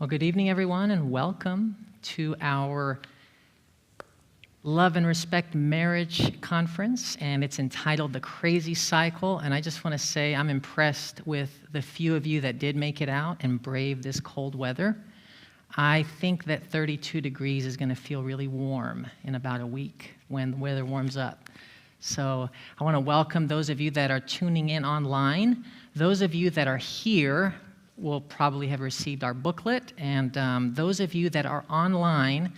Well, good evening, everyone, and welcome to our Love and Respect Marriage Conference, and it's entitled The Crazy Cycle. And I just want to say I'm impressed with the few of you that did make it out and brave this cold weather. I think that 32 degrees is going to feel really warm in about a week when the weather warms up. So I want to welcome those of you that are tuning in online. Those of you that are here will probably have received our booklet, and those of you that are online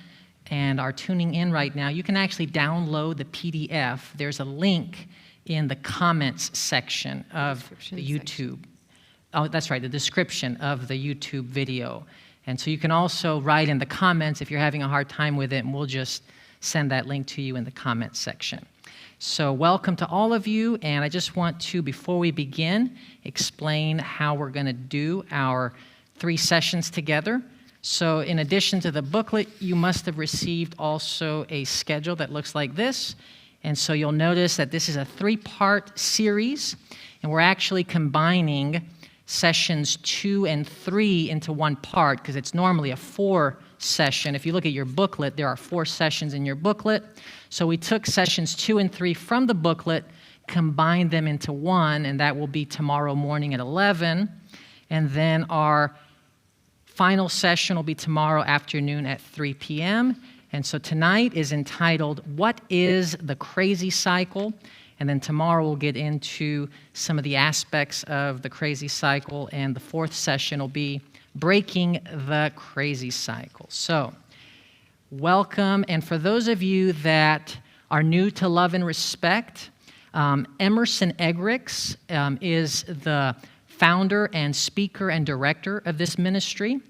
and are tuning in right now, you can actually download the PDF. There's a link in the comments section of the YouTube. Oh, that's right, the description of the YouTube video. And so you can also write in the comments if you're having a hard time with it, and we'll just send that link to you in the comments section. So welcome to all of you, and I just want to, before we begin, explain how we're going to do our 3 sessions together. So in addition to the booklet, you must have received also a schedule that looks like this. And so you'll notice that this is a 3-part series, and we're actually combining sessions 2 and 3 into one part, because it's normally a 4-session. If you look at your booklet, there are 4 sessions in your booklet. So we took sessions 2 and 3 from the booklet, combined them into one, and that will be tomorrow morning at 11. And then our final session will be tomorrow afternoon at 3 p.m. And so tonight is entitled, What is the Crazy Cycle? And then tomorrow we'll get into some of the aspects of the crazy cycle, and the 4th session will be Breaking the Crazy Cycle. So, welcome, and for those of you that are new to Love and Respect, Emerson Eggerichs is the founder and speaker and director of this ministry.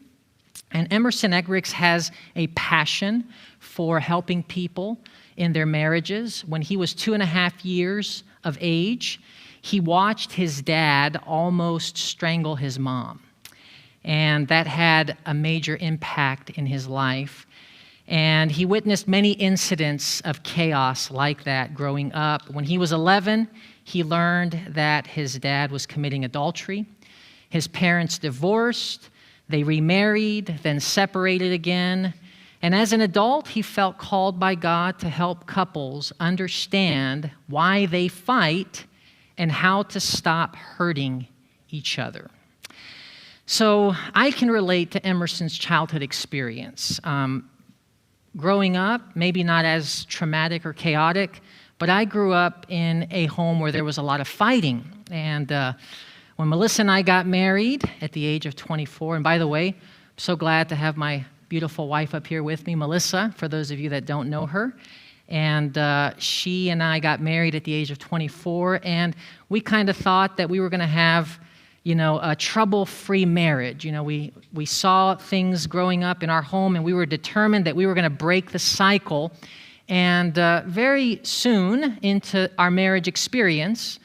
And Emerson Eggerichs has a passion for helping people in their marriages. When he was 2.5 years of age, he watched his dad almost strangle his mom. And that had a major impact in his life. And he witnessed many incidents of chaos like that growing up. When he was 11, he learned that his dad was committing adultery. His parents divorced, they remarried, then separated again. And as an adult, he felt called by God to help couples understand why they fight and how to stop hurting each other. So I can relate to Emerson's childhood experience. Growing up, maybe not as traumatic or chaotic, but I grew up in a home where there was a lot of fighting. And when Melissa and I got married at the age of 24, and by the way, I'm so glad to have my beautiful wife up here with me, Melissa, for those of you that don't know her. And she and I got married at the age of 24, and we kind of thought that we were going to have, a trouble-free marriage. We saw things growing up in our home, and we were determined that we were going to break the cycle. And very soon into our marriage experience,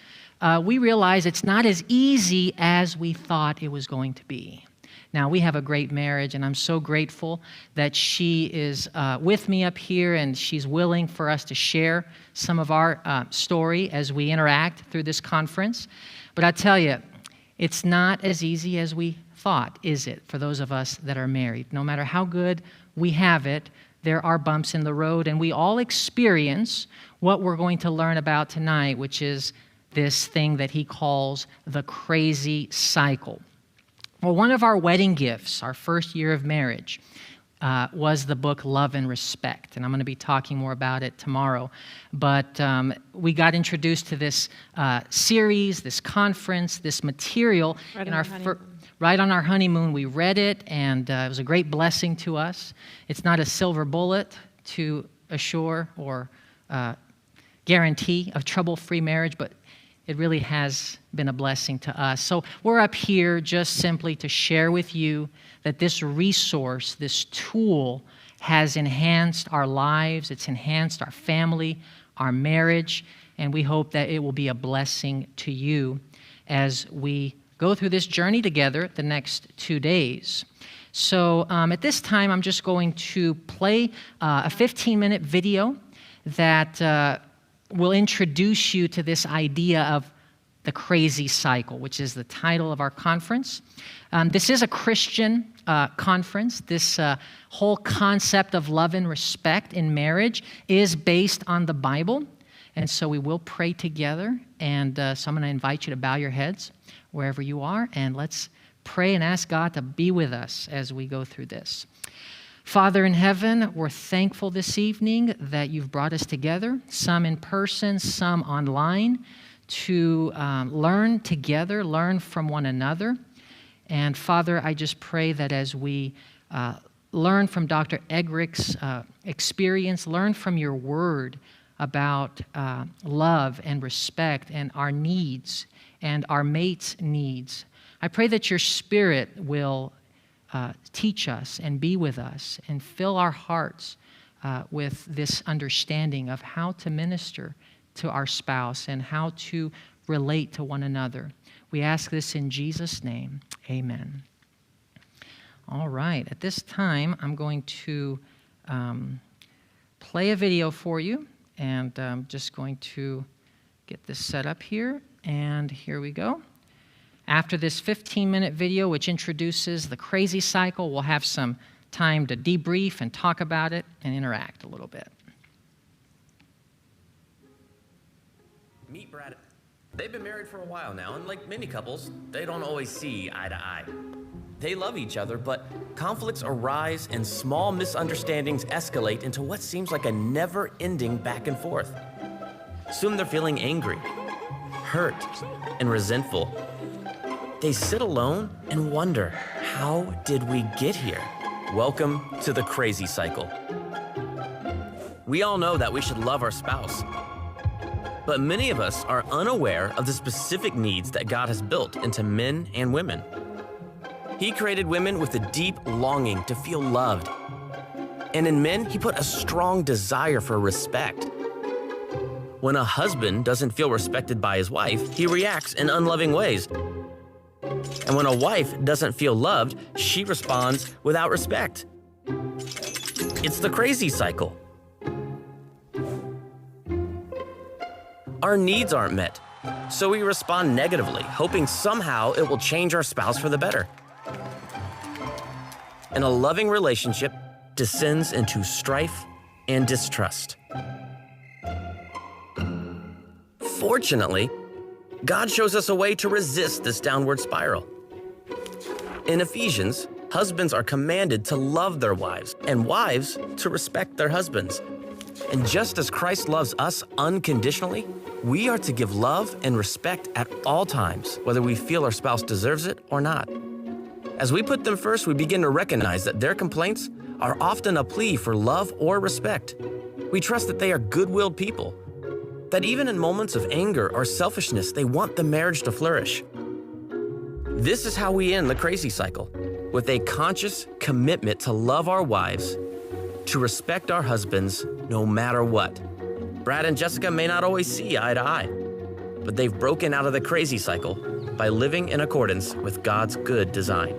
we realized it's not as easy as we thought it was going to be. Now, we have a great marriage, and I'm so grateful that she is with me up here, and she's willing for us to share some of our story as we interact through this conference. But I tell you, it's not as easy as we thought, is it, for those of us that are married? No matter how good we have it, there are bumps in the road, and we all experience what we're going to learn about tonight, which is this thing that he calls the crazy cycle. Well, one of our wedding gifts, our first year of marriage, was the book Love and Respect, and I'm going to be talking more about it tomorrow. But we got introduced to this series, this conference, this material right on our honeymoon. We read it, and it was a great blessing to us. It's not a silver bullet to assure or guarantee a trouble-free marriage, but it really has been a blessing to us. So we're up here just simply to share with you that this resource, this tool, has enhanced our lives, it's enhanced our family, our marriage, and we hope that it will be a blessing to you as we go through this journey together the next 2 days. So at this time, I'm just going to play a 15-minute video that will introduce you to this idea of the crazy cycle, which is the title of our conference. This is a Christian conference, this whole concept of love and respect in marriage is based on the Bible. And so we will pray together. And so I'm going to invite you to bow your heads wherever you are. And let's pray and ask God to be with us as we go through this. Father in heaven, we're thankful this evening that you've brought us together, some in person, some online, to learn together, learn from one another. And Father, I just pray that as we learn from Dr. Eggerich's experience, learn from your word about love and respect and our needs and our mate's needs, I pray that your Spirit will teach us and be with us and fill our hearts with this understanding of how to minister to our spouse and how to relate to one another. We ask this in Jesus' name. Amen. All right. At this time, I'm going to play a video for you, and I'm just going to get this set up here, and here we go. After this 15-minute video, which introduces the crazy cycle, we'll have some time to debrief and talk about it and interact a little bit. Meet Brad. They've been married for a while now, and like many couples, they don't always see eye to eye. They love each other, but conflicts arise and small misunderstandings escalate into what seems like a never-ending back and forth. Soon they're feeling angry, hurt, and resentful. They sit alone and wonder, how did we get here? Welcome to the crazy cycle. We all know that we should love our spouse, but many of us are unaware of the specific needs that God has built into men and women. He created women with a deep longing to feel loved. And in men, he put a strong desire for respect. When a husband doesn't feel respected by his wife, he reacts in unloving ways. And when a wife doesn't feel loved, she responds without respect. It's the crazy cycle. Our needs aren't met, so we respond negatively, hoping somehow it will change our spouse for the better. And a loving relationship descends into strife and distrust. Fortunately, God shows us a way to resist this downward spiral. In Ephesians, husbands are commanded to love their wives, and wives to respect their husbands. And just as Christ loves us unconditionally, we are to give love and respect at all times, whether we feel our spouse deserves it or not. As we put them first, we begin to recognize that their complaints are often a plea for love or respect. We trust that they are good-willed people, that even in moments of anger or selfishness, they want the marriage to flourish. This is how we end the crazy cycle, with a conscious commitment to love our wives, to respect our husbands no matter what. Brad and Jessica may not always see eye to eye, but they've broken out of the crazy cycle by living in accordance with God's good design.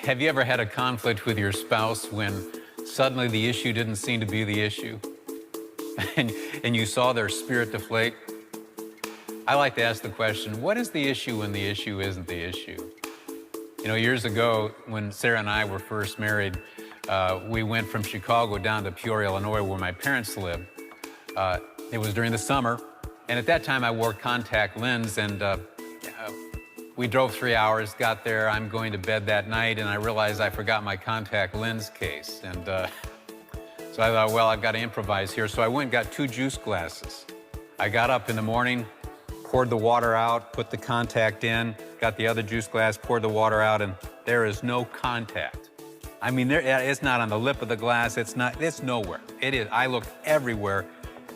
Have you ever had a conflict with your spouse when suddenly the issue didn't seem to be the issue and you saw their spirit deflate? I like to ask the question, what is the issue when the issue isn't the issue? You know, years ago when Sarah and I were first married, we went from Chicago down to Peoria, Illinois, where my parents lived. It was during the summer, and at that time I wore contact lens, and we drove 3 hours, got there, I'm going to bed that night, and I realized I forgot my contact lens case. And so I thought, well, I've got to improvise here. So I went and got 2 juice glasses. I got up in the morning, poured the water out, put the contact in, got the other juice glass, poured the water out, and there is no contact. I mean, it's not on the lip of the glass, it's nowhere. It is, I looked everywhere.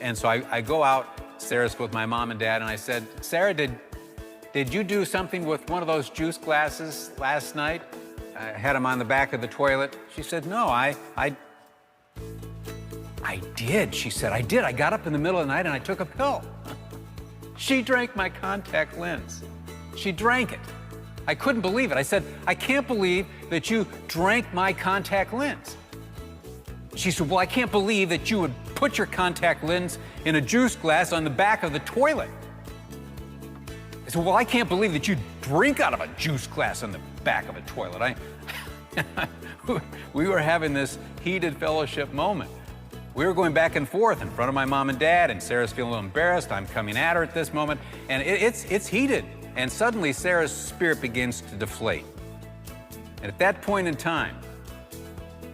And so I go out, Sarah's with my mom and dad, and I said, Sarah, did you do something with one of those juice glasses last night? I had them on the back of the toilet. She said, no, I I did, she said. I did. I got up in the middle of the night and I took a pill. She drank my contact lens. She drank it. I couldn't believe it. I said, I can't believe that you drank my contact lens. She said, well, I can't believe that you would put your contact lens in a juice glass on the back of the toilet. I said, well, I can't believe that you drink out of a juice glass on the back of a toilet. We were having this heated fellowship moment. We were going back and forth in front of my mom and dad, and Sarah's feeling a little embarrassed. I'm coming at her at this moment, and it's heated. And suddenly, Sarah's spirit begins to deflate. And at that point in time,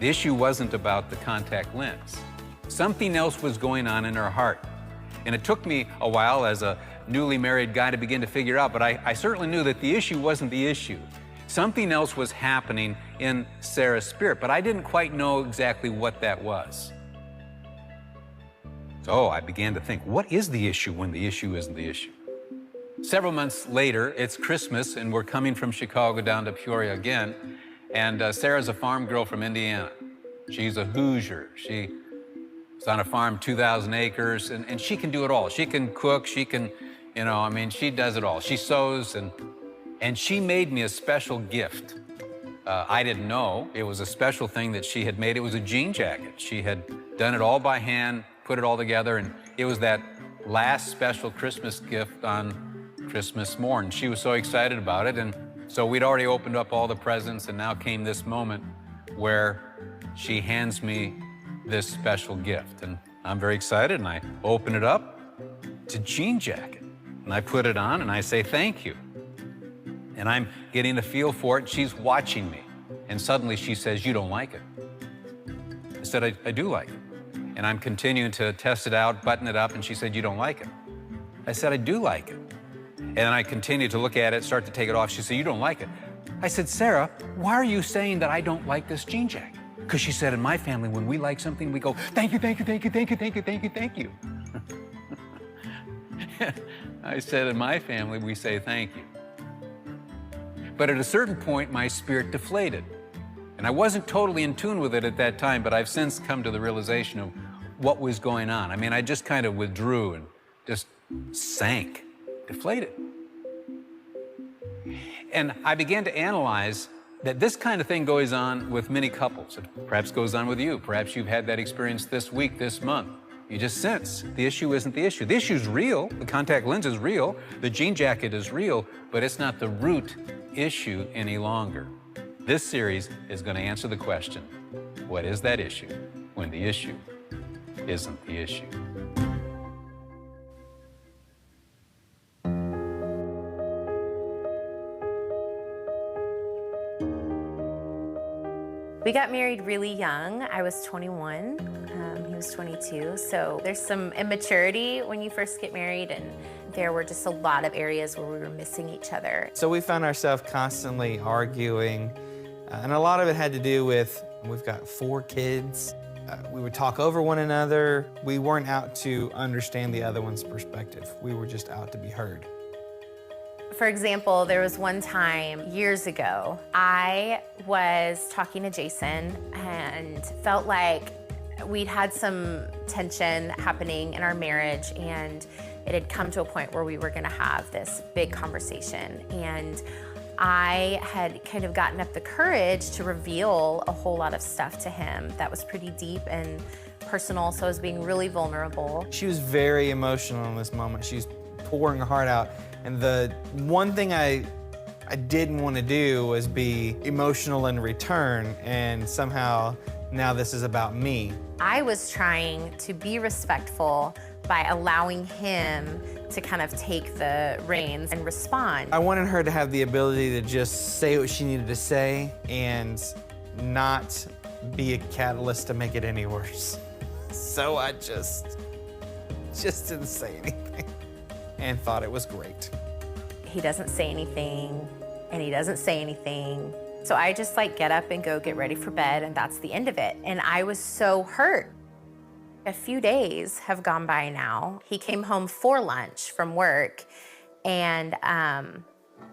the issue wasn't about the contact lens. Something else was going on in her heart. And it took me a while as a newly married guy to begin to figure out, but I certainly knew that the issue wasn't the issue. Something else was happening in Sarah's spirit, but I didn't quite know exactly what that was. So I began to think, what is the issue when the issue isn't the issue? Several months later, it's Christmas, and we're coming from Chicago down to Peoria again, and Sarah's a farm girl from Indiana. She's a Hoosier. She's on a farm, 2,000 acres, and she can do it all. She can cook, she can, she does it all. She sews, and she made me a special gift. I didn't know it was a special thing that she had made. It was a jean jacket. She had done it all by hand, put it all together, and it was that last special Christmas gift on Christmas morn. She was so excited about it, and so we'd already opened up all the presents, and now came this moment where she hands me this special gift, and I'm very excited, and I open it up. It's a jean jacket, and I put it on, and I say thank you, and I'm getting a feel for it. She's watching me, and suddenly she says, you don't like it. I said, I do like it. And I'm continuing to test it out, button it up, and she said, you don't like it. I said, I do like it. And then I continued to look at it, start to take it off. She said, you don't like it. I said, Sarah, why are you saying that I don't like this jean jacket? Because she said, in my family, when we like something, we go, thank you, thank you, thank you, thank you, thank you, thank you, thank you. I said, in my family, we say thank you. But at a certain point, my spirit deflated. And I wasn't totally in tune with it at that time, but I've since come to the realization of what was going on. I just kind of withdrew and just sank, deflated. And I began to analyze that this kind of thing goes on with many couples. It perhaps goes on with you. Perhaps you've had that experience this week, this month. You just sense the issue isn't the issue. The issue's real. The contact lens is real. The jean jacket is real, but it's not the root issue any longer. This series is going to answer the question, what is that issue when the issue isn't the issue? We got married really young. I was 21, he was 22. So there's some immaturity when you first get married, and there were just a lot of areas where we were missing each other. So we found ourselves constantly arguing, and a lot of it had to do with, we've got 4 kids. We would talk over one another. We weren't out to understand the other one's perspective. We were just out to be heard. For example, there was one time years ago, I was talking to Jason and felt like we'd had some tension happening in our marriage, and it had come to a point where we were gonna have this big conversation. And I had kind of gotten up the courage to reveal a whole lot of stuff to him that was pretty deep and personal, so I was being really vulnerable. She was very emotional in this moment. She was pouring her heart out. And the one thing I didn't want to do was be emotional in return, and somehow now this is about me. I was trying to be respectful by allowing him to kind of take the reins and respond. I wanted her to have the ability to just say what she needed to say and not be a catalyst to make it any worse. So I just didn't say anything and thought it was great. He doesn't say anything, and he doesn't say anything. So I just get up and go get ready for bed, and that's the end of it. And I was so hurt. A few days have gone by now. He came home for lunch from work and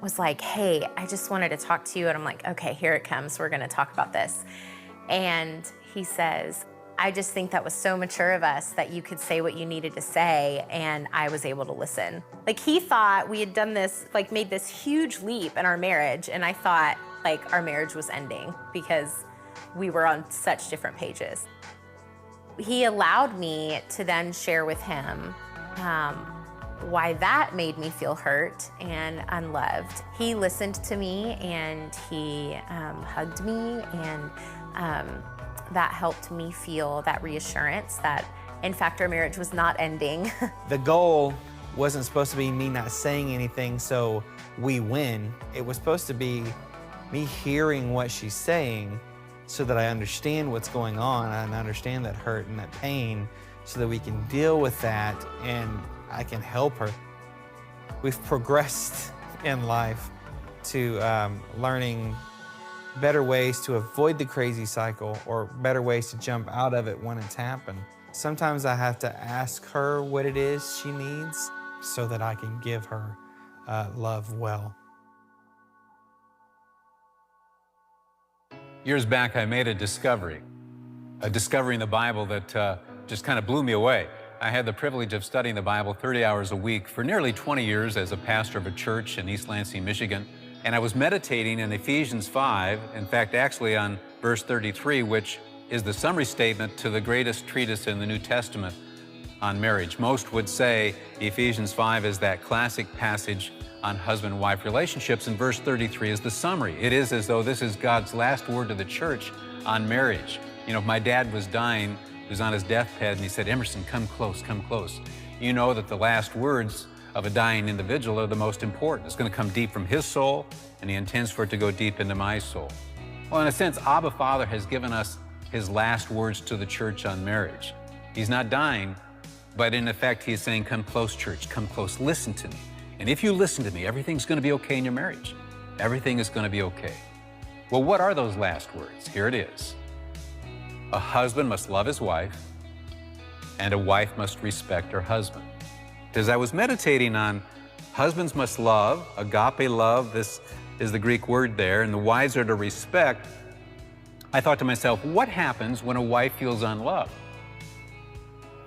was like, hey, I just wanted to talk to you. And I'm like, okay, here it comes. We're gonna talk about this. And he says, I just think that was so mature of us that you could say what you needed to say and I was able to listen. Like he thought we had done this, like made this huge leap in our marriage, and I thought like our marriage was ending because we were on such different pages. He allowed me to then share with him why that made me feel hurt and unloved. He listened to me and he hugged me, and that helped me feel that reassurance that, in fact, our marriage was not ending. The goal wasn't supposed to be me not saying anything so we win. It was supposed to be me hearing what she's saying so that I understand what's going on and understand that hurt and that pain so that we can deal with that and I can help her. We've progressed in life to learning better ways to avoid the crazy cycle or better ways to jump out of it when it's happened. Sometimes I have to ask her what it is she needs so that I can give her love well. Years back, I made a discovery in the Bible that just kind of blew me away. I had the privilege of studying the Bible 30 hours a week for nearly 20 years as a pastor of a church in East Lansing, Michigan. And I was meditating in Ephesians 5, in fact, actually on verse 33, which is the summary statement to the greatest treatise in the New Testament on marriage. Most would say Ephesians 5 is that classic passage on husband-wife relationships, and verse 33 is the summary. It is as though this is God's last word to the church on marriage. You know, if my dad was dying, he was on his deathbed, and he said, "Emerson, come close, come close." You know that the last words of a dying individual are the most important. It's going to come deep from his soul, and he intends for it to go deep into my soul. Well, in a sense, Abba Father has given us his last words to the church on marriage. He's not dying, but in effect, he is saying, "Come close, church, come close, listen to me. And if you listen to me, everything's going to be okay in your marriage. Everything is going to be okay." Well, what are those last words? Here it is. A husband must love his wife, and a wife must respect her husband. As I was meditating on husbands must love, agape love, this is the Greek word there, and the wives are to respect, I thought to myself, what happens when a wife feels unloved?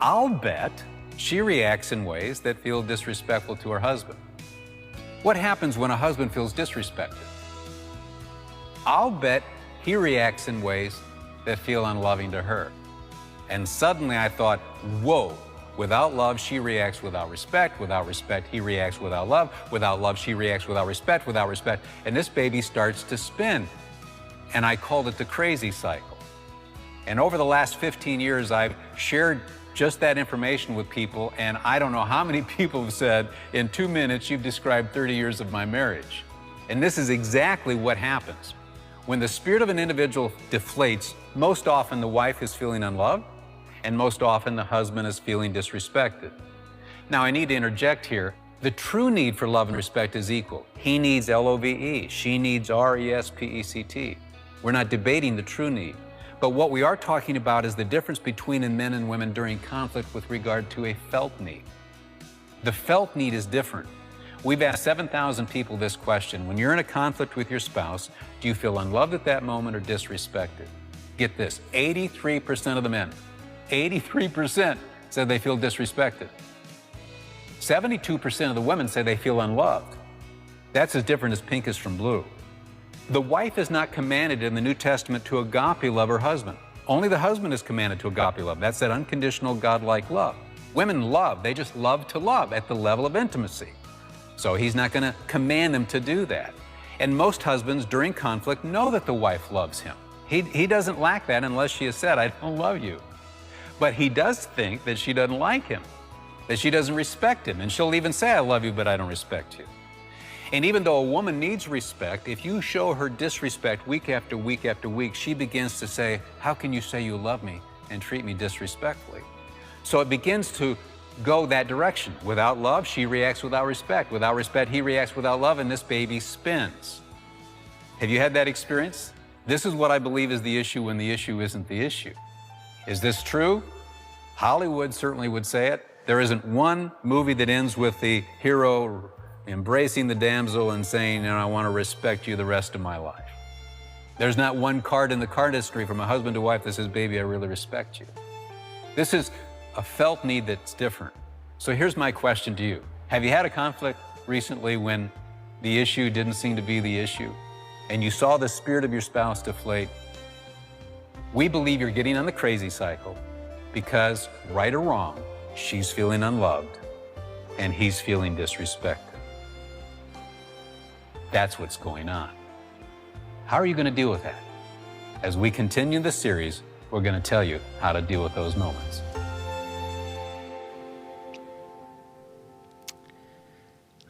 I'll bet she reacts in ways that feel disrespectful to her husband. What happens when a husband feels disrespected? I'll bet he reacts in ways that feel unloving to her. And suddenly I thought, whoa, without love, she reacts without respect he reacts without love, she reacts without respect, and this baby starts to spin. And I called it the crazy cycle. And over the last 15 years, I've shared just that information with people, and I don't know how many people have said, in 2 minutes, you've described 30 years of my marriage. And this is exactly what happens. When the spirit of an individual deflates, most often the wife is feeling unloved, and most often the husband is feeling disrespected. Now, I need to interject here. The true need for love and respect is equal. He needs L-O-V-E. She needs R-E-S-P-E-C-T. We're not debating the true need. But what we are talking about is the difference between men and women during conflict with regard to a felt need. The felt need is different. We've asked 7,000 people this question. When you're in a conflict with your spouse, do you feel unloved at that moment or disrespected? Get this, 83% of the men, 83% said they feel disrespected. 72% of the women say they feel unloved. That's as different as pink is from blue. The wife is not commanded in the New Testament to agape love her husband. Only the husband is commanded to agape love. That's that unconditional, God-like love. Women love, they just love to love at the level of intimacy. So he's not going to command them to do that. And most husbands during conflict know that the wife loves him. He doesn't lack that unless she has said, "I don't love you." But he does think that she doesn't like him, that she doesn't respect him. And she'll even say, "I love you, but I don't respect you." And even though a woman needs respect, if you show her disrespect week after week after week, she begins to say, "How can you say you love me and treat me disrespectfully?" So it begins to go that direction. Without love, she reacts without respect. Without respect, he reacts without love, and this baby spins. Have you had that experience? This is what I believe is the issue when the issue isn't the issue. Is this true? Hollywood certainly would say it. There isn't one movie that ends with the hero embracing the damsel and saying, "I want to respect you the rest of my life." There's not one card in the card history from a husband to wife that says, baby, I really respect you. This is a felt need that's different. So here's my question to you. Have you had a conflict recently when the issue didn't seem to be the issue and you saw the spirit of your spouse deflate? We believe you're getting on the crazy cycle because, right or wrong, she's feeling unloved and he's feeling disrespected. That's what's going on. How are you going to deal with that? As we continue the series, we're going to tell you how to deal with those moments.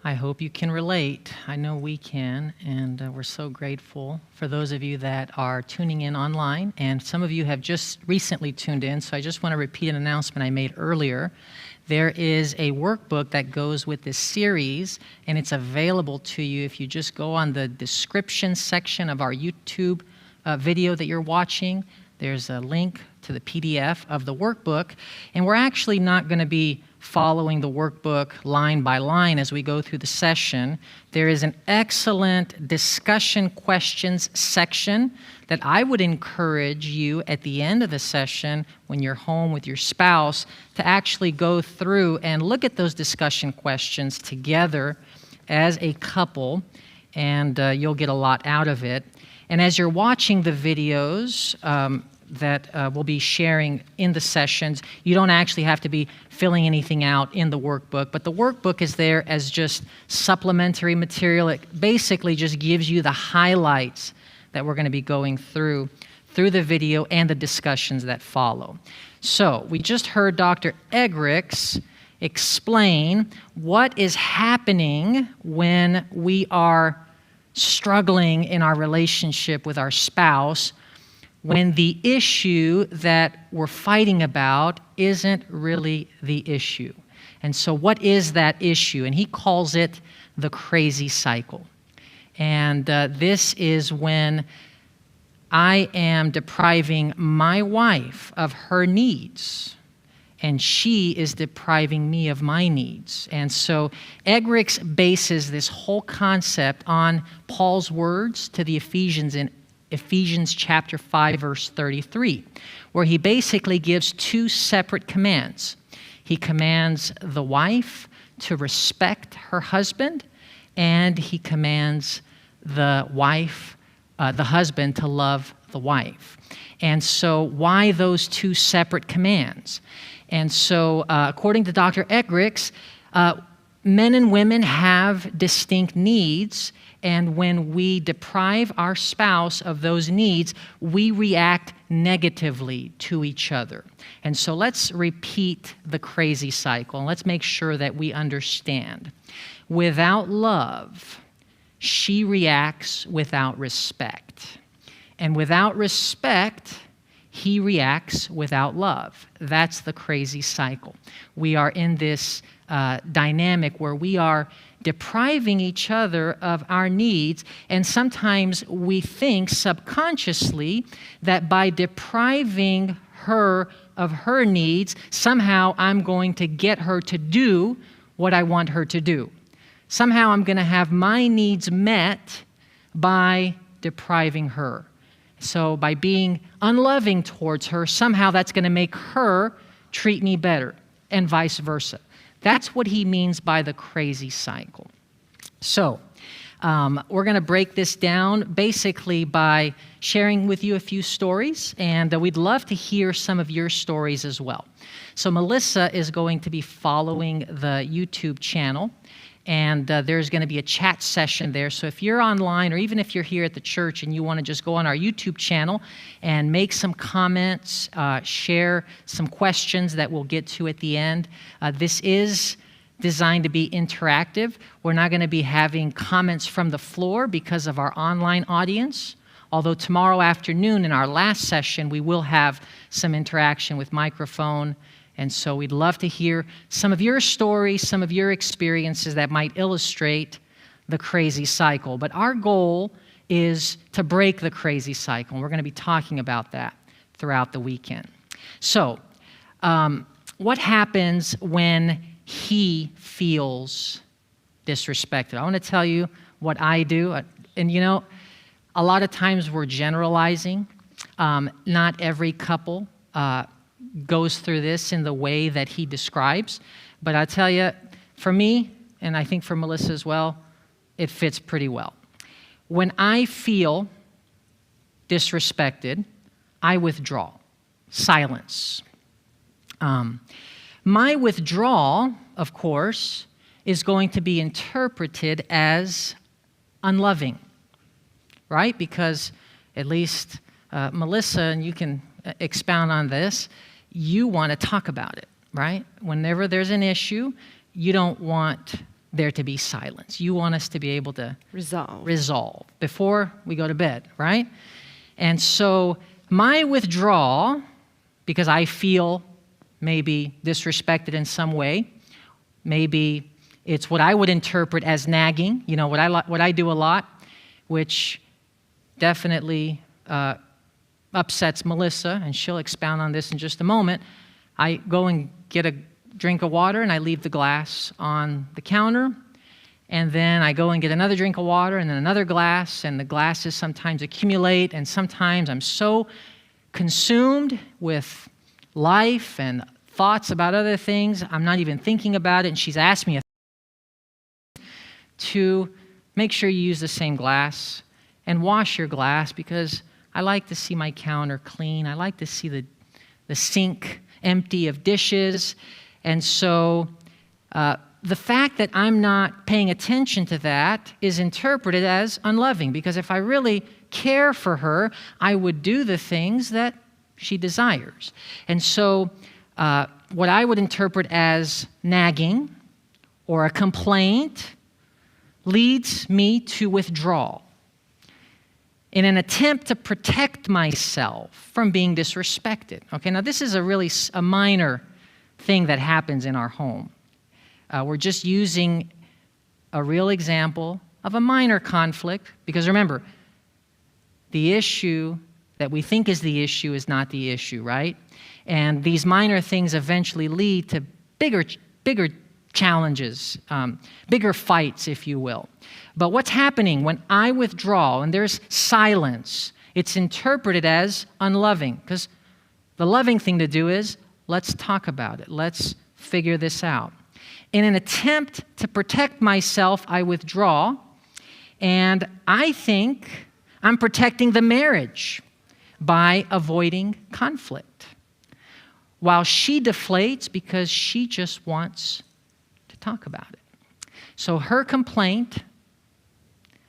I hope you can relate. I know we can, and we're so grateful for those of you that are tuning in online, and some of you have just recently tuned in, so I just want to repeat an announcement I made earlier. There is a workbook that goes with this series, and it's available to you if you just go on the description section of our YouTube video that you're watching. There's a link to the PDF of the workbook, and we're actually not going to be following the workbook line by line as we go through the session. There is an excellent discussion questions section that I would encourage you at the end of the session when you're home with your spouse to actually go through and look at those discussion questions together as a couple, and you'll get a lot out of it. And as you're watching the videos that we'll be sharing in the sessions, you don't actually have to be filling anything out in the workbook, but the workbook is there as just supplementary material. It basically just gives you the highlights that we're going to be going through the video and the discussions that follow. So we just heard Dr. Eggerichs explain what is happening when we are struggling in our relationship with our spouse, when the issue that we're fighting about isn't really the issue. And so what is that issue? And he calls it the crazy cycle. And this is when I am depriving my wife of her needs, and she is depriving me of my needs. And so Eggerichs bases this whole concept on Paul's words to the Ephesians in Ephesians chapter 5, verse 33, where he basically gives two separate commands. He commands the wife to respect her husband, and he commands the husband to love the wife. And so why those two separate commands? And so according to Dr. Eggerichs, men and women have distinct needs, and when we deprive our spouse of those needs, we react negatively to each other. And so let's repeat the crazy cycle, and let's make sure that we understand. Without love, she reacts without respect. And without respect, he reacts without love. That's the crazy cycle. We are in this dynamic where we are depriving each other of our needs, and sometimes we think subconsciously that by depriving her of her needs, somehow I'm going to get her to do what I want her to do. Somehow I'm going to have my needs met by depriving her. So by being unloving towards her, somehow that's going to make her treat me better, and vice versa. That's what he means by the crazy cycle. So we're going to break this down basically by sharing with you a few stories, and we'd love to hear some of your stories as well. So Melissa is going to be following the YouTube channel, and there's going to be a chat session there. So if you're online, or even if you're here at the church and you want to just go on our YouTube channel and make some comments, share some questions that we'll get to at the end. This is designed to be interactive. We're not going to be having comments from the floor because of our online audience. Although tomorrow afternoon in our last session, we will have some interaction with microphone. And so we'd love to hear some of your stories, some of your experiences that might illustrate the crazy cycle. But our goal is to break the crazy cycle. And we're going to be talking about that throughout the weekend. So what happens when he feels disrespected? I want to tell you what I do. And you know, a lot of times we're generalizing. Not every couple goes through this in the way that he describes. But I tell you, for me, and I think for Melissa as well, it fits pretty well. When I feel disrespected, I withdraw. Silence. My withdrawal, of course, is going to be interpreted as unloving, right? Because at least Melissa, and you can expound on this, you want to talk about it, right? Whenever there's an issue, you don't want there to be silence. You want us to be able to resolve before we go to bed, right? And so my withdrawal, because I feel maybe disrespected in some way, maybe it's what I would interpret as nagging, you know, what I do a lot, which definitely upsets Melissa, and she'll expound on this in just a moment. I go and get a drink of water, and I leave the glass on the counter, and then I go and get another drink of water, and then another glass, and the glasses sometimes accumulate, and sometimes I'm so consumed with life and thoughts about other things, I'm not even thinking about it, and she's asked me to make sure you use the same glass and wash your glass, because I like to see my counter clean. I like to see the sink empty of dishes. And so the fact that I'm not paying attention to that is interpreted as unloving, because if I really care for her, I would do the things that she desires. And so what I would interpret as nagging or a complaint leads me to withdrawal in an attempt to protect myself from being disrespected. Okay, now this is a minor thing that happens in our home. We're just using a real example of a minor conflict, because remember, the issue that we think is the issue is not the issue, right? And these minor things eventually lead to bigger challenges, bigger fights, if you will. But what's happening when I withdraw and there's silence, it's interpreted as unloving, because the loving thing to do is, let's talk about it. Let's figure this out. In an attempt to protect myself, I withdraw, and I think I'm protecting the marriage by avoiding conflict, while she deflates because she just wants to talk about it. So her complaint,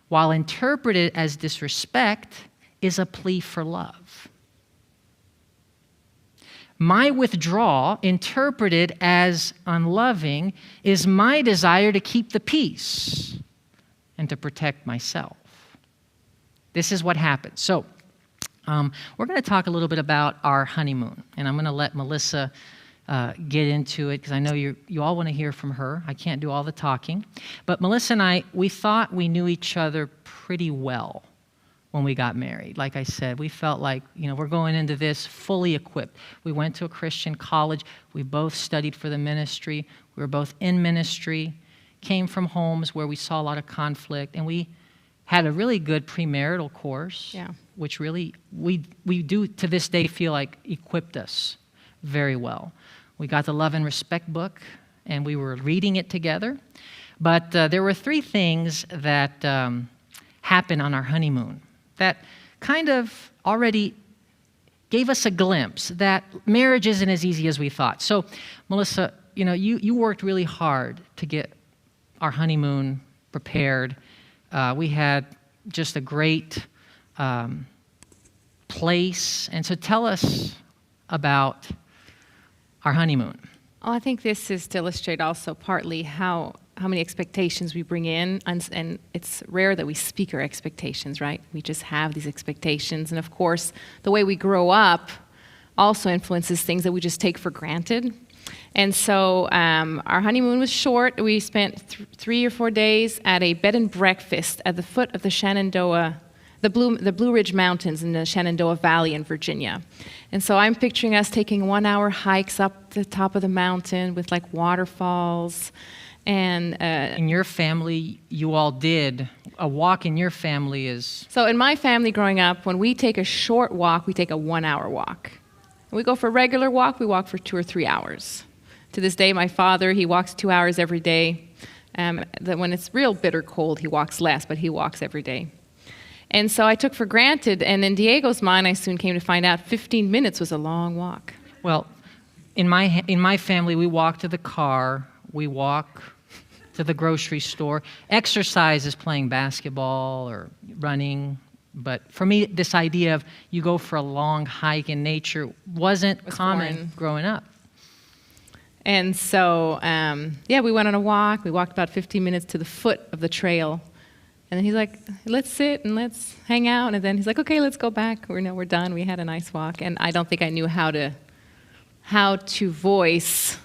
while interpreted as disrespect, is a plea for love. My withdrawal, interpreted as unloving, is my desire to keep the peace and to protect myself. This is what happens. So we're going to talk a little bit about our honeymoon, and I'm going to let Melissa get into it, because I know you all want to hear from her. I can't do all the talking. But Melissa and I, we thought we knew each other pretty well when we got married. Like I said, we felt like, we're going into this fully equipped. We went to a Christian college. We both studied for the ministry. We were both in ministry, came from homes where we saw a lot of conflict, and we had a really good premarital course, which really we do to this day feel like equipped us very well. We got the Love and Respect book, and we were reading it together. But there were three things that happened on our honeymoon that kind of already gave us a glimpse that marriage isn't as easy as we thought. So, Melissa, you worked really hard to get our honeymoon prepared. We had just a great place. And so tell us about our honeymoon. Well, I think this is to illustrate also partly how many expectations we bring in, and it's rare that we speak our expectations, right? We just have these expectations. And of course, the way we grow up also influences things that we just take for granted. And so our honeymoon was short. We spent 3 or 4 days at a bed and breakfast at the foot of the Shenandoah, the Blue Ridge Mountains in the Shenandoah Valley in Virginia. And so I'm picturing us taking 1-hour hikes up the top of the mountain with like waterfalls And In your family, you all did. A walk in your family is, so in my family growing up, when we take a short walk, we take a 1-hour walk. When we go for a regular walk, we walk for 2 or 3 hours. To this day, my father, he walks 2 hours every day. When it's real bitter cold, he walks less, but he walks every day. And so I took for granted, and in Diego's mind, I soon came to find out 15 minutes was a long walk. well, in my family, we walk to the car, we walk to the grocery store. Exercise is playing basketball or running. But for me, this idea of you go for a long hike in nature wasn't common foreign. growing up. And so, we went on a walk. We walked about 15 minutes to the foot of the trail. And then he's like, let's sit and let's hang out. And then he's like, okay, let's go back. We're done. We had a nice walk. And I don't think I knew how to voice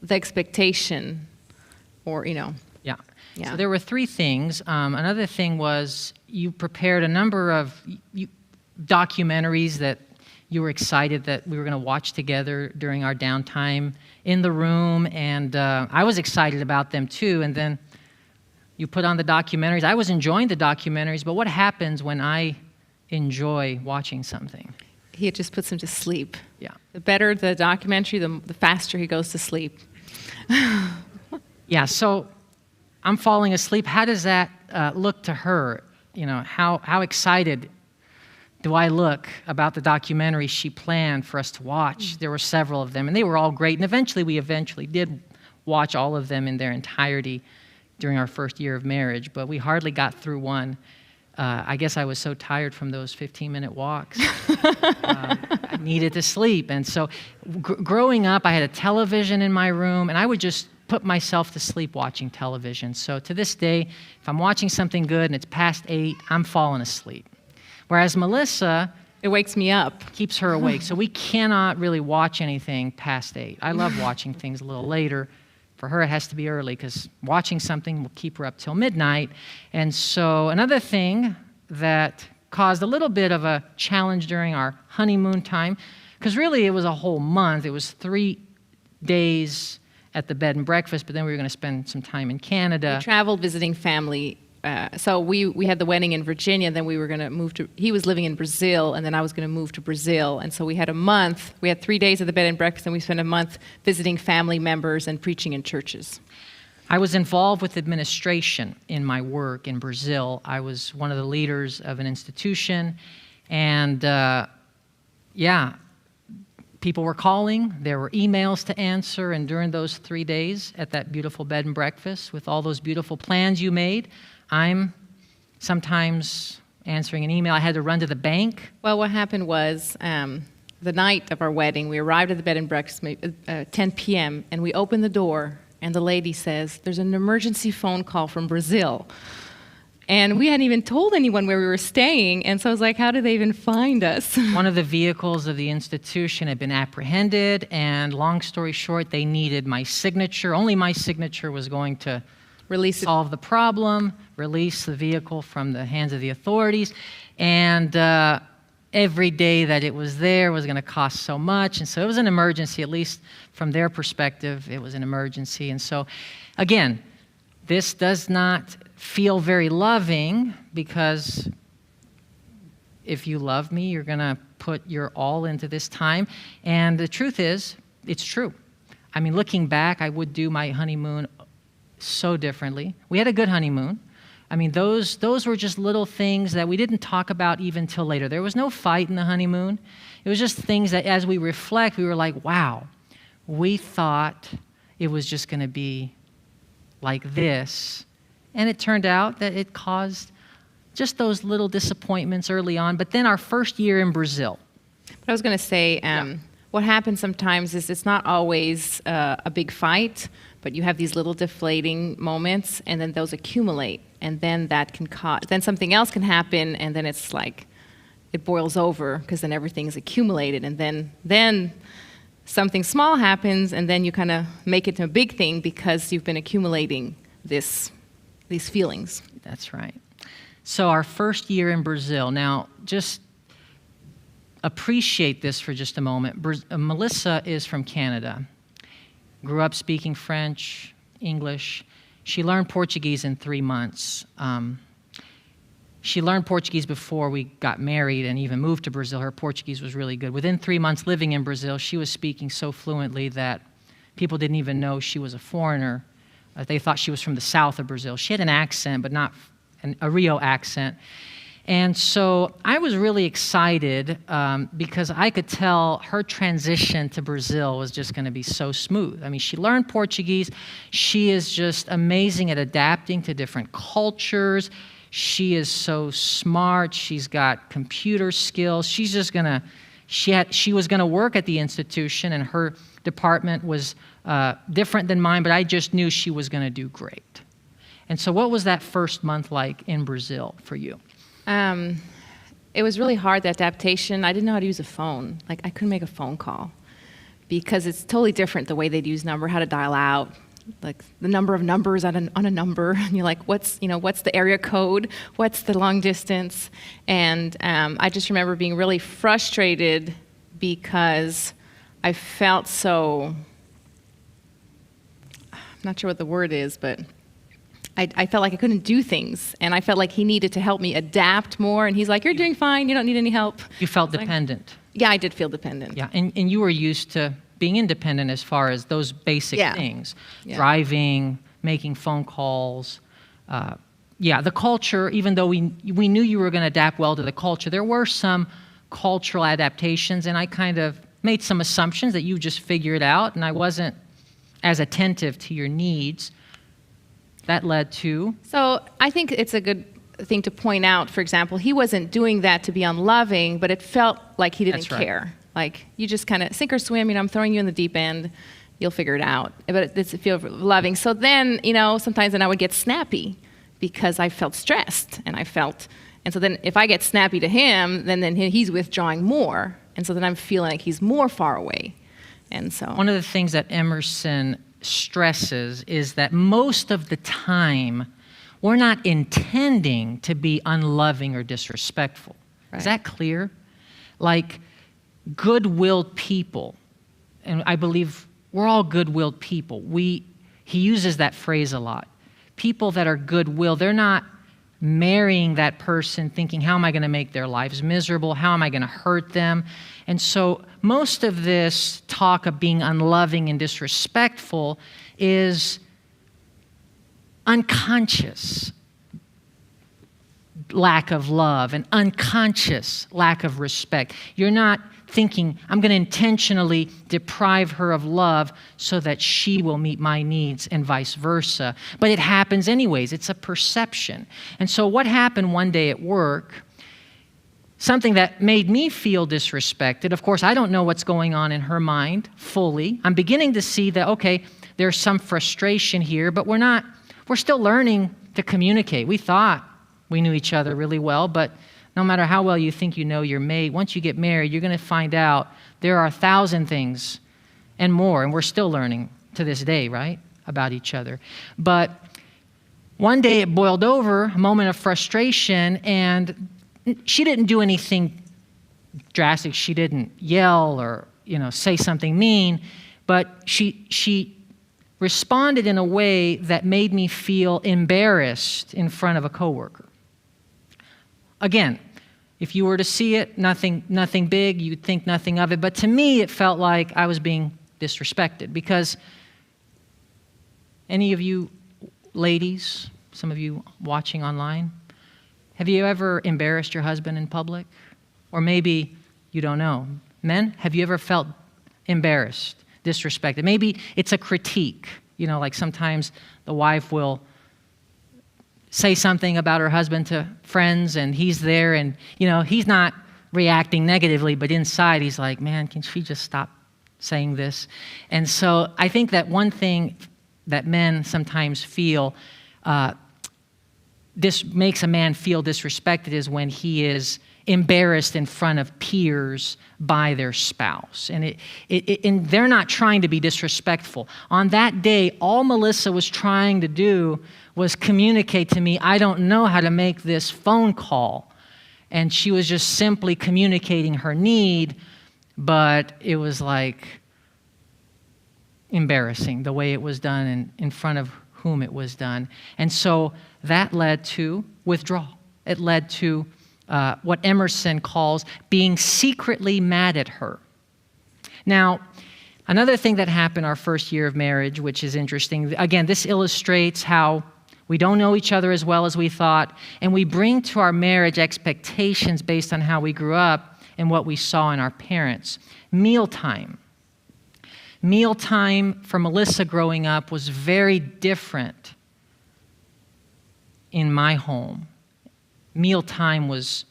the expectation or, Yeah. Yeah. So there were 3 things. Another thing was you prepared a number of documentaries that you were excited that we were going to watch together during our downtime in the room, and I was excited about them too. And then you put on the documentaries. I was enjoying the documentaries, but what happens when I enjoy watching something? He just puts him to sleep. Yeah. The better the documentary, the faster he goes to sleep. Yeah, so I'm falling asleep. How does that look to her? You know, how excited do I look about the documentary she planned for us to watch? There were several of them, and they were all great. And eventually, we did watch all of them in their entirety during our first year of marriage, but we hardly got through one. I guess I was so tired from those 15-minute walks. I needed to sleep. And so growing up, I had a television in my room, and I would just put myself to sleep watching television. So to this day, if I'm watching something good and it's past 8, I'm falling asleep. Whereas Melissa, It wakes me up. keeps her awake. So we cannot really watch anything past 8. I love watching things a little later. For her, it has to be early because watching something will keep her up till midnight. And so another thing that caused a little bit of a challenge during our honeymoon time, because really it was a whole month. It was 3 days at the bed and breakfast, but then we were going to spend some time in Canada. We traveled visiting family. So we had the wedding in Virginia, then we were going to move to, he was living in Brazil, and then I was going to move to Brazil. And so we had a month, we had 3 days at the bed and breakfast, and we spent a month visiting family members and preaching in churches. I was involved with administration in my work in Brazil. I was one of the leaders of an institution, and people were calling, there were emails to answer, and during those 3 days at that beautiful bed and breakfast with all those beautiful plans you made, I'm sometimes answering an email. I had to run to the bank. Well, what happened was the night of our wedding, we arrived at the bed and breakfast 10 p.m., and we opened the door, and the lady says, there's an emergency phone call from Brazil. And we hadn't even told anyone where we were staying, and so I was like, how did they even find us? One of the vehicles of the institution had been apprehended, and long story short, they needed my signature. Only my signature was going to Release it. solve the problem, release the vehicle from the hands of the authorities, and every day that it was there was going to cost so much, and so it was an emergency, at least from their perspective, it was an emergency. And so, again, this does not feel very loving, because if you love me, you're going to put your all into this time. And the truth is, it's true. I mean, looking back, I would do my honeymoon so differently. We had a good honeymoon. I mean, those were just little things that we didn't talk about even till later. There was no fight in the honeymoon. It was just things that as we reflect, we were like, wow, we thought it was just going to be like this. And it turned out that it caused just those little disappointments early on. But then our first year in Brazil. But I was going to say, what happens sometimes is it's not always a big fight, but you have these little deflating moments, and then those accumulate, and then that can cause, then something else can happen, and then it's like, it boils over, because then everything is accumulated, and then something small happens, and then you kind of make it to a big thing because you've been accumulating these feelings. That's right. So our first year in Brazil. Now, just appreciate this for just a moment. Melissa is from Canada. grew up speaking French, English. She learned Portuguese in 3 months. She learned Portuguese before we got married and even moved to Brazil. Her Portuguese was really good. Within 3 months living in Brazil, she was speaking so fluently that people didn't even know she was a foreigner. They thought she was from the south of Brazil. She had an accent, but not a Rio accent. And so I was really excited because I could tell her transition to Brazil was just going to be so smooth. I mean, she learned Portuguese. She is just amazing at adapting to different cultures. She is so smart. She's got computer skills. She's just going to, she was going to work at the institution, and her department was different than mine, but I just knew she was going to do great. And so what was that first month like in Brazil for you? It was really hard, the adaptation. I didn't know how to use a phone. Like, I couldn't make a phone call because it's totally different the way they'd use number, how to dial out, like the number of numbers on a number. And you're like, what's the area code? What's the long distance? And I just remember being really frustrated because I felt so, I'm not sure what the word is, but I felt like I couldn't do things, and I felt like he needed to help me adapt more, and he's like, you're doing fine, you don't need any help. You felt dependent. Yeah, I did feel dependent. Yeah, and you were used to being independent as far as those basic things. Yeah. Driving, making phone calls. The culture, even though we knew you were going to adapt well to the culture, there were some cultural adaptations, and I kind of made some assumptions that you just figured out, and I wasn't as attentive to your needs. That led to? So I think it's a good thing to point out, for example, he wasn't doing that to be unloving, but it felt like he didn't care. Like, you just kind of sink or swim, I'm throwing you in the deep end, you'll figure it out. But it's a feel of loving. So then, sometimes then I would get snappy because I felt stressed, and so then if I get snappy to him, then he's withdrawing more. And so then I'm feeling like he's more far away. And so one of the things that Emerson stresses is that most of the time we're not intending to be unloving or disrespectful. Right. Is that clear? Like, good-willed people, and I believe we're all good-willed people. He uses that phrase a lot. People that are good-willed, they're not marrying that person thinking, how am I going to make their lives miserable? How am I going to hurt them? And so most of this talk of being unloving and disrespectful is unconscious lack of love and unconscious lack of respect. You're not thinking, I'm going to intentionally deprive her of love so that she will meet my needs and vice versa. But it happens anyways. It's a perception. And so what happened one day at work, something that made me feel disrespected. Of course, I don't know what's going on in her mind fully. I'm beginning to see that, okay, there's some frustration here, but we're still learning to communicate. We thought we knew each other really well, but no matter how well you think you know your mate, once you get married, you're going to find out there are 1,000 things and more, and we're still learning to this day, right, about each other. But one day it boiled over, a moment of frustration, and she didn't do anything drastic. She didn't yell or, say something mean, but she responded in a way that made me feel embarrassed in front of a coworker. Again, if you were to see it, nothing big, you'd think nothing of it. But to me, it felt like I was being disrespected because any of you ladies, some of you watching online, have you ever embarrassed your husband in public? Or maybe you don't know. Men, have you ever felt embarrassed, disrespected? Maybe it's a critique. Like sometimes the wife will say something about her husband to friends, and he's there, and he's not reacting negatively, but inside he's like, man, can she just stop saying this? And so I think that one thing that men sometimes feel, this makes a man feel disrespected, is when he is embarrassed in front of peers by their spouse. And and they're not trying to be disrespectful. On that day, all Melissa was trying to do was communicate to me, I don't know how to make this phone call. And she was just simply communicating her need, but it was like, embarrassing, the way it was done and in front of whom it was done. And so that led to withdrawal. It led to what Emerson calls being secretly mad at her. Now, another thing that happened our first year of marriage, which is interesting, again, this illustrates how we don't know each other as well as we thought, and we bring to our marriage expectations based on how we grew up and what we saw in our parents. Mealtime. Mealtime for Melissa growing up was very different in my home. Mealtime was,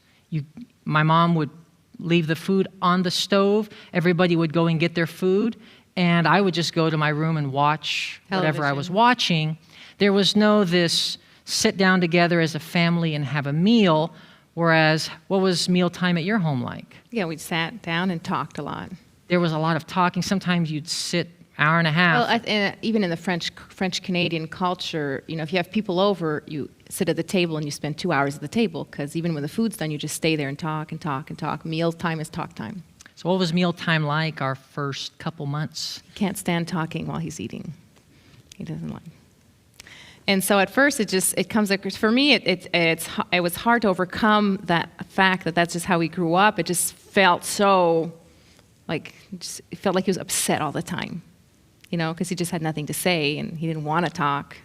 my mom would leave the food on the stove, everybody would go and get their food, and I would just go to my room and watch whatever I was watching. There was no this sit down together as a family and have a meal, whereas what was mealtime at your home like? Yeah, we sat down and talked a lot. There was a lot of talking. Sometimes you'd sit hour and a half. Well, even in the French Canadian culture, if you have people over, you sit at the table and you spend 2 hours at the table, because even when the food's done, you just stay there and talk and talk and talk. Meal time is talk time. So what was mealtime like our first couple months? He can't stand talking while he's eating. He doesn't like. And so at first it comes like, for me, it was hard to overcome that fact that that's just how we grew up. It just felt so it felt like he was upset all the time, because he just had nothing to say and he didn't want to talk.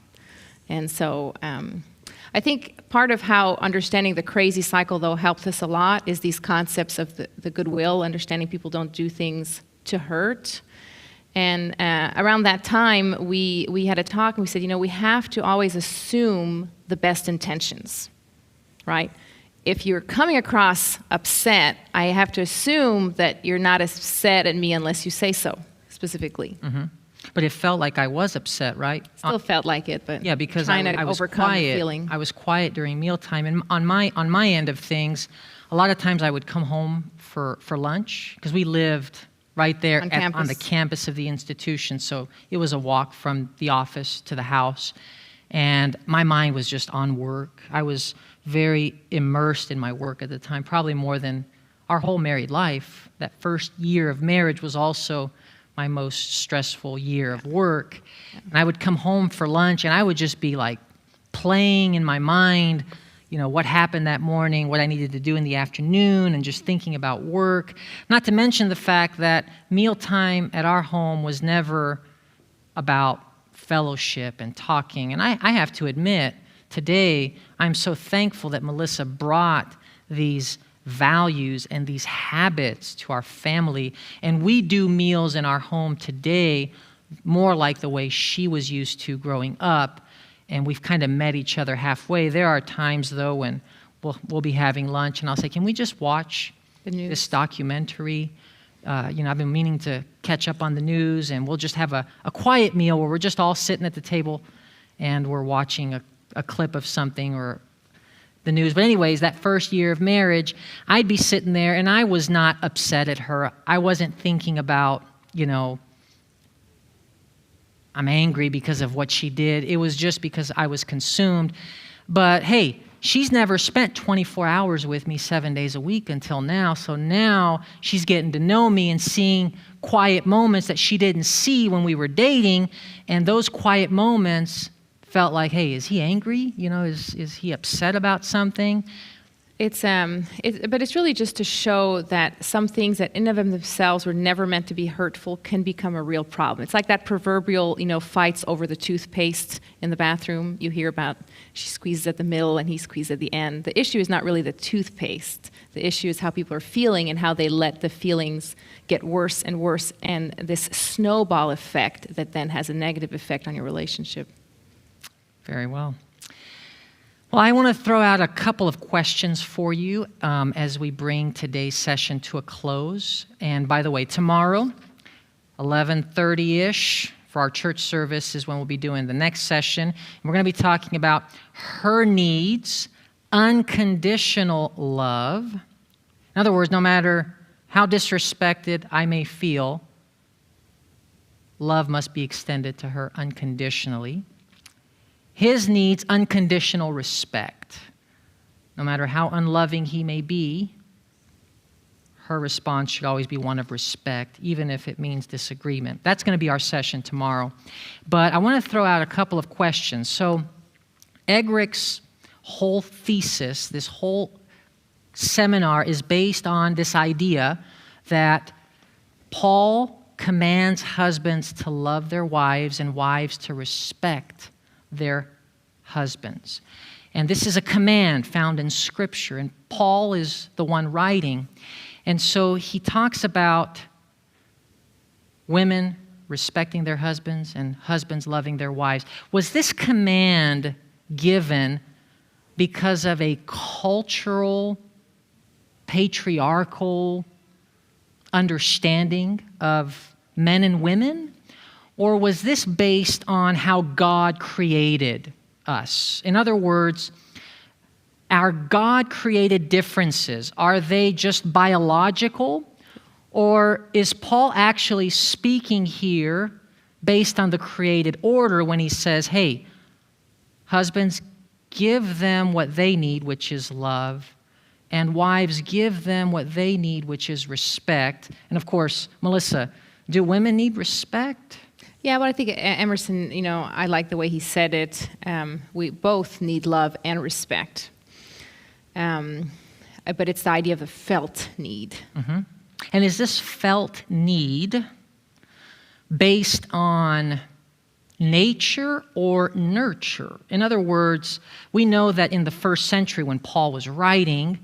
And so I think part of how understanding the crazy cycle, though, helped us a lot is these concepts of the goodwill, understanding people don't do things to hurt. And around that time, we had a talk and we said, we have to always assume the best intentions, right? If you're coming across upset, I have to assume that you're not upset at me unless you say so, specifically. Mm-hmm. But it felt like I was upset, right? Still felt like it, but yeah, because trying I to was overcome quiet. the feeling. I was quiet during mealtime, and on my end of things, a lot of times I would come home for lunch because we lived right there on the campus of the institution, so it was a walk from the office to the house, and my mind was just on work. I was very immersed in my work at the time, probably more than our whole married life. That first year of marriage was also my most stressful year of work. And I would come home for lunch and I would just be like playing in my mind, what happened that morning, what I needed to do in the afternoon, and just thinking about work. Not to mention the fact that mealtime at our home was never about fellowship and talking. And I have to admit, today, I'm so thankful that Melissa brought these values and these habits to our family. And we do meals in our home today more like the way she was used to growing up. And we've kind of met each other halfway. There are times, though, when we'll be having lunch and I'll say, can we just watch this documentary? I've been meaning to catch up on the news, and we'll just have a quiet meal where we're just all sitting at the table and we're watching a clip of something or the news. But anyways, that first year of marriage, I'd be sitting there and I was not upset at her. I wasn't thinking about, I'm angry because of what she did. It was just because I was consumed. But hey, she's never spent 24 hours with me 7 days a week until now. So now she's getting to know me and seeing quiet moments that she didn't see when we were dating. And those quiet moments felt like, hey, is he angry? Is he upset about something? But it's really just to show that some things that in and of themselves were never meant to be hurtful can become a real problem. It's like that proverbial, fights over the toothpaste in the bathroom. You hear about she squeezes at the middle and he squeezes at the end. The issue is not really the toothpaste. The issue is how people are feeling and how they let the feelings get worse and worse, and this snowball effect that then has a negative effect on your relationship. Very well. Well, I want to throw out a couple of questions for you as we bring today's session to a close. And by the way, tomorrow, 11:30-ish for our church service is when we'll be doing the next session. And we're going to be talking about her needs, unconditional love. In other words, no matter how disrespected I may feel, love must be extended to her unconditionally. His needs unconditional respect. No matter how unloving he may be, her response should always be one of respect, even if it means disagreement. That's going to be our session tomorrow. But I want to throw out a couple of questions. So Egrich's whole thesis, this whole seminar is based on this idea that Paul commands husbands to love their wives and wives to respect their husbands. And this is a command found in Scripture, and Paul is the one writing. And so he talks about women respecting their husbands and husbands loving their wives. Was this command given because of a cultural, patriarchal understanding of men and women? Or was this based on how God created us? In other words, our God-created differences, are they just biological? Or is Paul actually speaking here based on the created order when he says, hey, husbands, give them what they need, which is love, and wives, give them what they need, which is respect. And of course, Melissa, do women need respect? Yeah, but I think Emerson, I like the way he said it. We both need love and respect. But it's the idea of a felt need. Mm-hmm. And is this felt need based on nature or nurture? In other words, we know that in the first century when Paul was writing,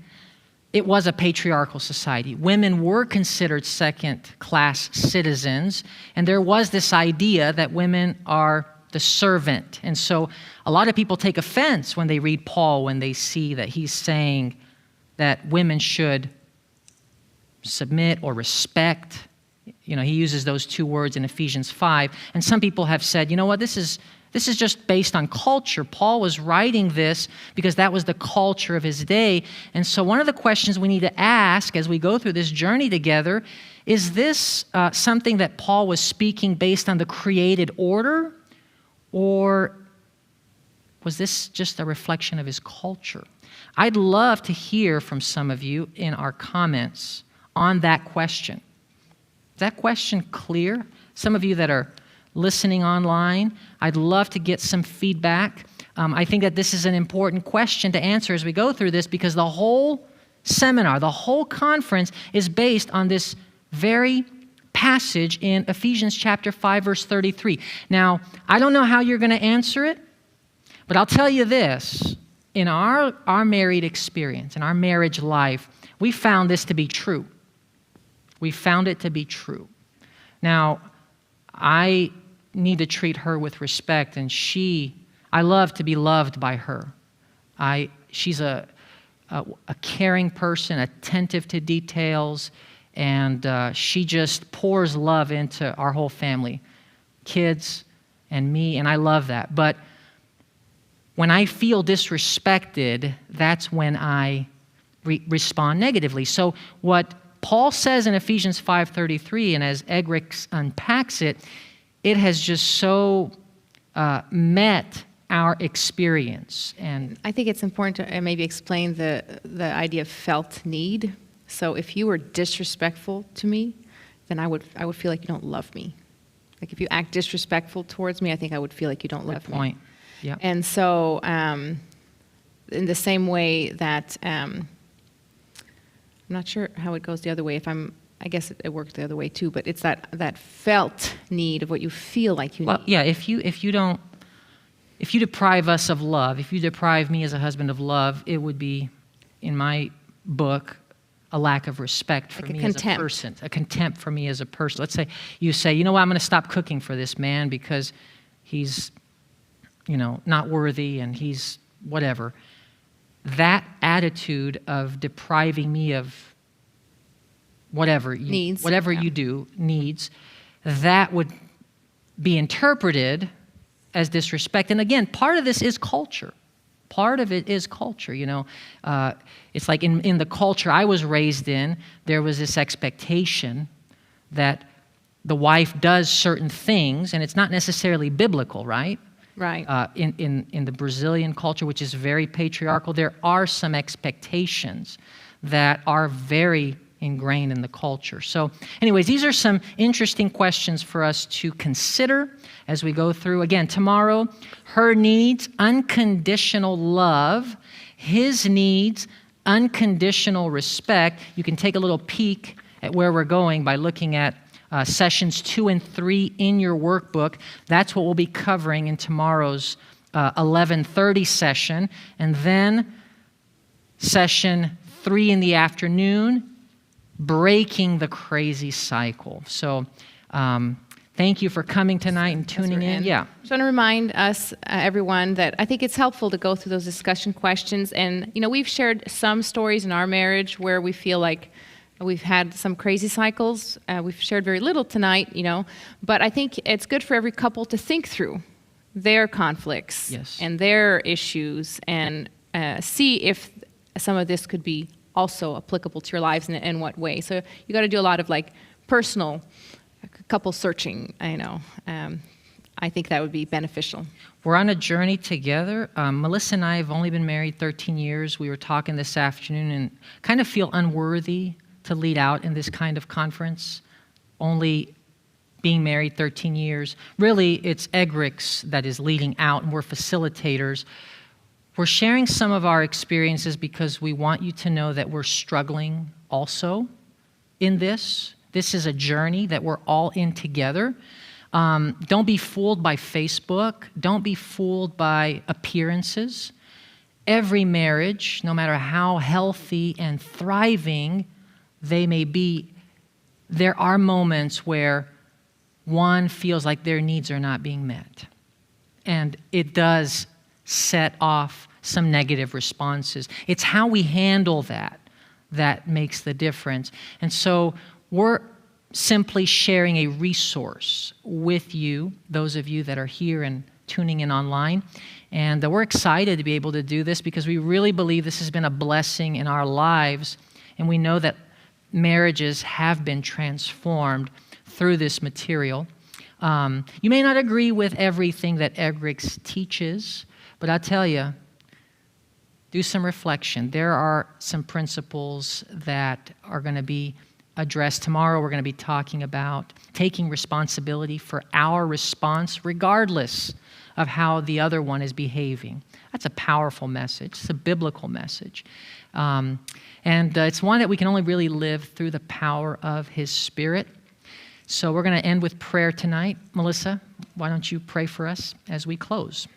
it was a patriarchal society. Women were considered second-class citizens, and there was this idea that women are the servant. And so a lot of people take offense when they read Paul, when they see that he's saying that women should submit or respect. He uses those two words in Ephesians 5. And some people have said, you know what, this is just based on culture. Paul was writing this because that was the culture of his day. And so one of the questions we need to ask as we go through this journey together, is this something that Paul was speaking based on the created order? Or was this just a reflection of his culture? I'd love to hear from some of you in our comments on that question. Is that question clear? Some of you that are listening online, I'd love to get some feedback. I think that this is an important question to answer as we go through this, because the whole seminar, the whole conference is based on this very passage in Ephesians chapter 5, verse 33. Now, I don't know how you're going to answer it, but I'll tell you this. In our married experience, in our marriage life, we found this to be true. We found it to be true. Now, I need to treat her with respect, and I love to be loved by her. She's a caring person, attentive to details, and she just pours love into our whole family, kids and me, and I love that. But when I feel disrespected, that's when I respond negatively. So what Paul says in Ephesians 5:33, and as Egrich unpacks it, it has just so met our experience. And I think it's important to maybe explain the idea of felt need. So if you were disrespectful to me, then I would feel like you don't love me. Like if you act disrespectful towards me, I think I would feel like you don't love me. Good point. Yeah. And so in the same way that I'm not sure how it goes the other way. I guess it works the other way too. But it's that felt need of what you feel like you need. Well, yeah. If you deprive us of love, if you deprive me as a husband of love, it would be, in my book, a lack of respect for me as a person, a contempt for me as a person. Let's say you say, you know what, I'm going to stop cooking for this man because he's, not worthy and he's whatever. That attitude of depriving me of whatever needs, you do, needs, that would be interpreted as disrespect. And again, part of this is culture. Part of it is culture, It's like in the culture I was raised in, there was this expectation that the wife does certain things, and it's not necessarily biblical, right? Right. In the Brazilian culture, which is very patriarchal, there are some expectations that are very ingrained in the culture. So anyways, these are some interesting questions for us to consider as we go through. Again, tomorrow, her needs, unconditional love. His needs, unconditional respect. You can take a little peek at where we're going by looking at sessions 2 and 3 in your workbook. That's what we'll be covering in tomorrow's 11:30 session. And then session 3 in the afternoon, breaking the crazy cycle. So thank you for coming tonight and tuning in. Yeah. Just want to remind us, everyone, that I think it's helpful to go through those discussion questions. And, we've shared some stories in our marriage where we feel like we've had some crazy cycles. We've shared very little tonight, but I think it's good for every couple to think through their conflicts Yes. and their issues and see if some of this could be also applicable to your lives and in what way. So you got to do a lot of personal couple searching, I think that would be beneficial. We're on a journey together. Melissa and I have only been married 13 years. We were talking this afternoon and kind of feel unworthy to lead out in this kind of conference, only being married 13 years. Really, it's EGRIX that is leading out, and we're facilitators. We're sharing some of our experiences because we want you to know that we're struggling also in this. This is a journey that we're all in together. Don't be fooled by Facebook. Don't be fooled by appearances. Every marriage, no matter how healthy and thriving they may be, there are moments where one feels like their needs are not being met. And it does set off some negative responses. It's how we handle that that makes the difference. And so we're simply sharing a resource with you, those of you that are here and tuning in online. And we're excited to be able to do this because we really believe this has been a blessing in our lives. And we know that marriages have been transformed through this material. You may not agree with everything that EGRIX teaches, but I'll tell you, do some reflection. There are some principles that are going to be addressed tomorrow. We're going to be talking about taking responsibility for our response regardless of how the other one is behaving. That's a powerful message. It's a biblical message. And it's one that we can only really live through the power of His Spirit. So we're going to end with prayer tonight. Melissa, why don't you pray for us as we close?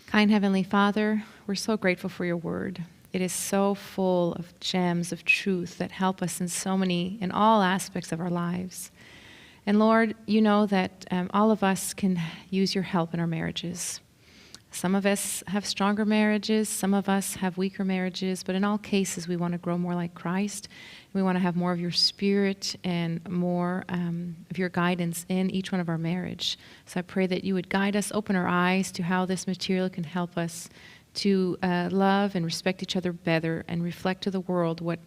Kind Heavenly Father, we're so grateful for your word. It is so full of gems of truth that help us in all aspects of our lives. And Lord, you know that all of us can use your help in our marriages. Some of us have stronger marriages, some of us have weaker marriages, but in all cases we want to grow more like Christ. We want to have more of your Spirit and more of your guidance in each one of our marriage. So I pray that you would guide us, open our eyes to how this material can help us to love and respect each other better and reflect to the world what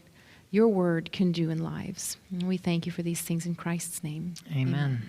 your word can do in lives. And we thank you for these things in Christ's name. Amen.